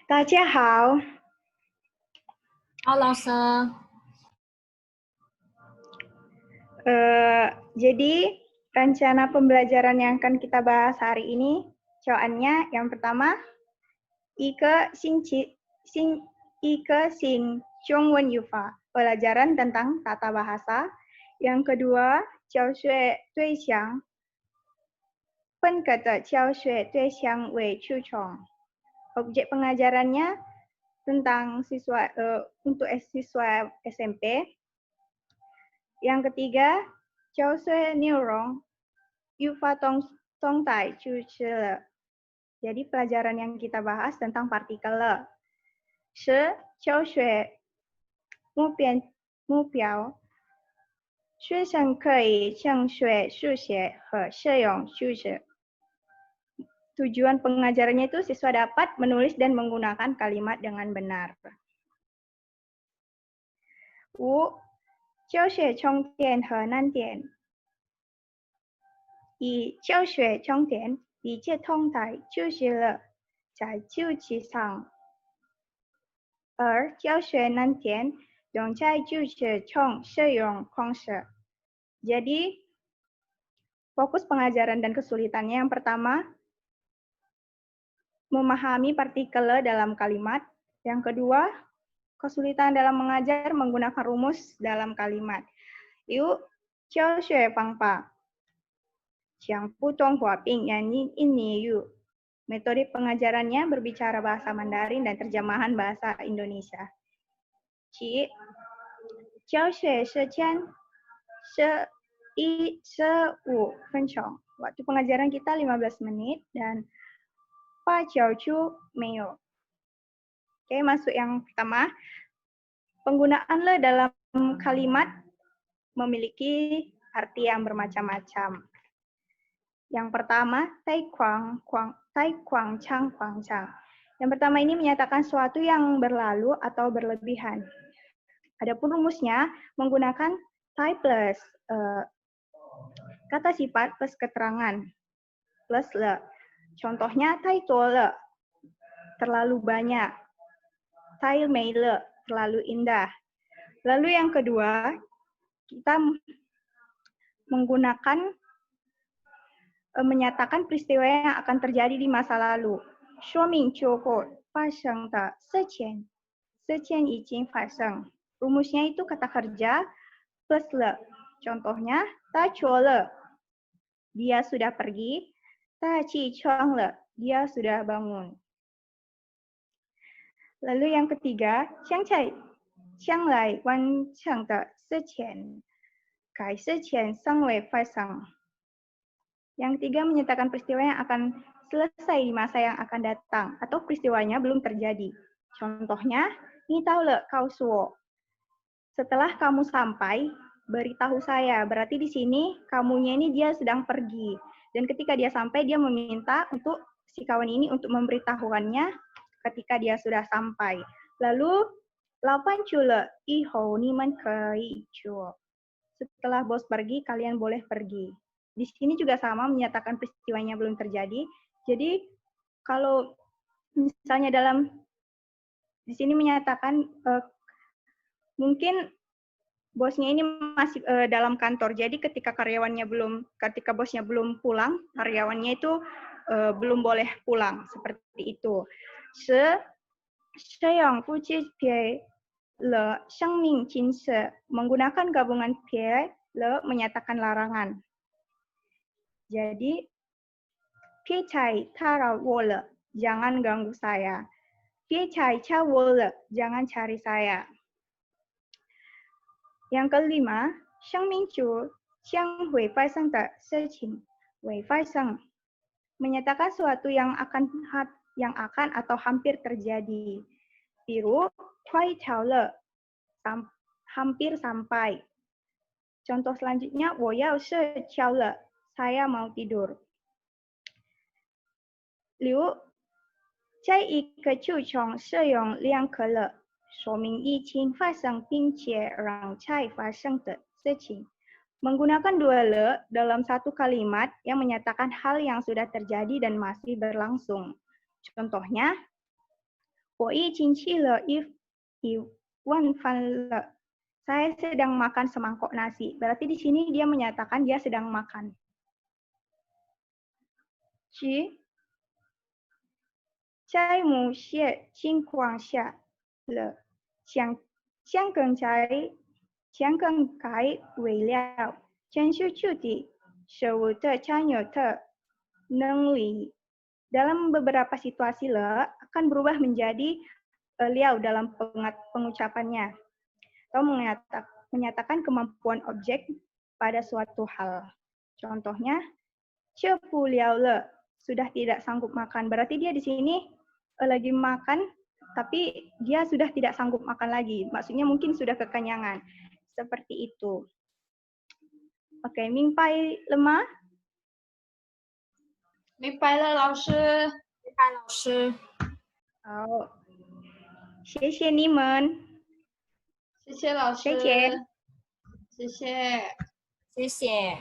大家好. Halo, Se. Jadi rencana pembelajaran yang akan kita bahas hari ini, coannya yang pertama, 一个星期中文语法, pelajaran tentang tata bahasa. Yang kedua, 教学对象, 本课的教学对象为初中. Objek pengajarannya tentang untuk siswa SMP. Yang ketiga, 教学内容 yufa tongtai cuci. Jadi pelajaran yang kita bahas tentang partikel le. 是教学目标，学生可以正学数学和实用数学. Tujuan pengajarannya itu siswa dapat menulis dan menggunakan kalimat dengan benar. 5. 教学重点和难点. 1. 教学重点理解动态就是了，在周期上。2. 教学难点用在就是中实用方式. Jadi, fokus pengajaran dan kesulitannya yang pertama, memahami partikel dalam kalimat. Yang kedua, kesulitan dalam mengajar menggunakan rumus dalam kalimat. Yuk, 教学方法. 讲不同话并ini yuk. Metode pengajarannya berbicara bahasa Mandarin dan terjemahan bahasa Indonesia. 7. 教学时间15 分钟. Waktu pengajaran kita 15 menit dan 8 meo. Oke, masuk yang pertama. Penggunaan le dalam kalimat memiliki arti yang bermacam-macam. Yang pertama, tai kuang chang. Yang pertama ini menyatakan sesuatu yang berlalu atau berlebihan. Adapun rumusnya menggunakan tai plus kata sifat plus keterangan plus le. Contohnya tai tuo le, terlalu banyak. Tai mei le, terlalu indah. Lalu yang kedua, kita menggunakan menyatakan peristiwa yang akan terjadi di masa lalu. 说明就过发生的事情已经发生. Rumusnya itu kata kerja plus le. Contohnya, ta chuo le, dia sudah pergi. Ta qi chuang le, dia sudah bangun. Lalu yang ketiga, 将来完成的事情该事情尚未发生. Yang tiga menyatakan peristiwa yang akan selesai di masa yang akan datang atau peristiwanya belum terjadi. Contohnya, ni tau le kau suo. Setelah kamu sampai, beritahu saya. Berarti di sini kamunya ini dia sedang pergi. Dan ketika dia sampai, dia meminta untuk si kawan ini untuk memberitahuannya ketika dia sudah sampai. Lalu, 老板去了以后你们可以去. Setelah bos pergi, kalian boleh pergi. Di sini juga sama menyatakan peristiwanya belum terjadi. Jadi kalau misalnya di sini menyatakan mungkin bosnya ini masih dalam kantor. Jadi ketika bosnya belum pulang, karyawannya itu belum boleh pulang seperti itu. 这样不具备了生命禁止. Menggunakan gabungan pie le menyatakan larangan. Jadi, 别踩打扰我了, jangan ganggu saya. 别踩敲我了, jangan cari saya. Yang kelima, 生命中将会发生的事情会发生. Menyatakan sesuatu yang akan atau hampir terjadi. Biru, 快到了, hampir sampai. Contoh selanjutnya, 我要睡觉了, saya mau tidur. 6. 在一个就中使用两个了，说明已经发生并且让才发生的事情. Menggunakan dua le dalam satu kalimat yang menyatakan hal yang sudah terjadi dan masih berlangsung. Contohnya, 我已经吃了一碗饭了. Saya sedang makan semangkok nasi. Berarti di sini dia menyatakan dia sedang makan. 在某些情况下了香港改为了全球主的食物的占有的能力. Dalam beberapa situasi le akan berubah menjadi liao dalam pengucapannya atau menyatakan kemampuan objek pada suatu hal. Contohnya, 吃不了了 sudah tidak sanggup makan. Berarti dia di sini lagi makan, tapi dia sudah tidak sanggup makan lagi. Maksudnya mungkin sudah kekenyangan. Seperti itu. Oke, 明白了吗？明白了，老师。明白，老师。好，谢谢你们。谢谢老师。谢谢。谢谢。谢谢。